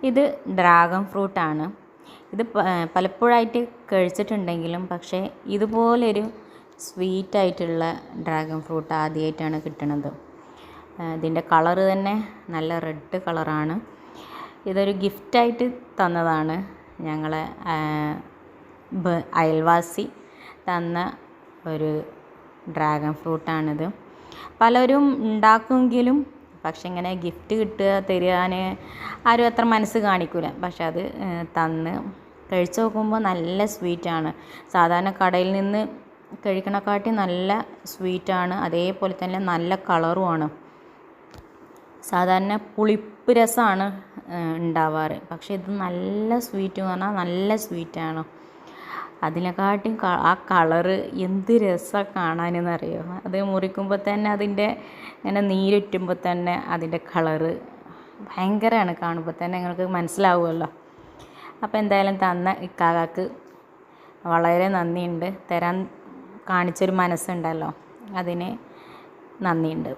ഇത് ഡ്രാഗൺ ഫ്രൂട്ടാണ്. ഇത് പലപ്പോഴായിട്ട് കഴിച്ചിട്ടുണ്ടെങ്കിലും പക്ഷേ ഇതുപോലൊരു സ്വീറ്റായിട്ടുള്ള ഡ്രാഗൺ ഫ്രൂട്ട് ആദ്യമായിട്ടാണ് കിട്ടുന്നത്. ഇതിൻ്റെ കളറ് തന്നെ നല്ല റെഡ് കളറാണ്. ഇതൊരു ഗിഫ്റ്റായിട്ട് തന്നതാണ്. ഞങ്ങളെ അയൽവാസി തന്ന ഒരു ഡ്രാഗൺ ഫ്രൂട്ടാണിത്. പലരും ഉണ്ടാക്കുമെങ്കിലും പക്ഷെ ഇങ്ങനെ ഗിഫ്റ്റ് കിട്ടുക തരാൻ ആരും അത്ര മനസ്സ് കാണിക്കില്ല. പക്ഷെ അത് തന്ന് കഴിച്ച് നോക്കുമ്പോൾ നല്ല സ്വീറ്റാണ്. സാധാരണ കടയിൽ നിന്ന് കഴിക്കണക്കാട്ടി നല്ല സ്വീറ്റാണ്. അതേപോലെ തന്നെ നല്ല കളറുമാണ്. സാധാരണ പുളിപ്പ് രസമാണ് ഉണ്ടാവാറ്. പക്ഷെ ഇത് നല്ല സ്വീറ്റ് എന്ന് പറഞ്ഞാൽ നല്ല സ്വീറ്റാണ്. അതിനെക്കാട്ടിയും ആ കളറ് എന്ത് രസമാണ് കാണാനെന്നറിയോ. അത് മുറിക്കുമ്പോൾ തന്നെ അതിൻ്റെ ഇങ്ങനെ നീരുറ്റുമ്പോൾ തന്നെ അതിൻ്റെ കളറ് ഭയങ്കരമാണ്. കാണുമ്പോൾ തന്നെ നിങ്ങൾക്ക് മനസ്സിലാവുമല്ലോ. അപ്പോൾ എന്തായാലും തന്ന ഇക്കാക്ക് വളരെ നന്ദിയുണ്ട്. തരാൻ കാണിച്ചൊരു മനസ്സുണ്ടല്ലോ, അതിന് നന്ദിയുണ്ട്.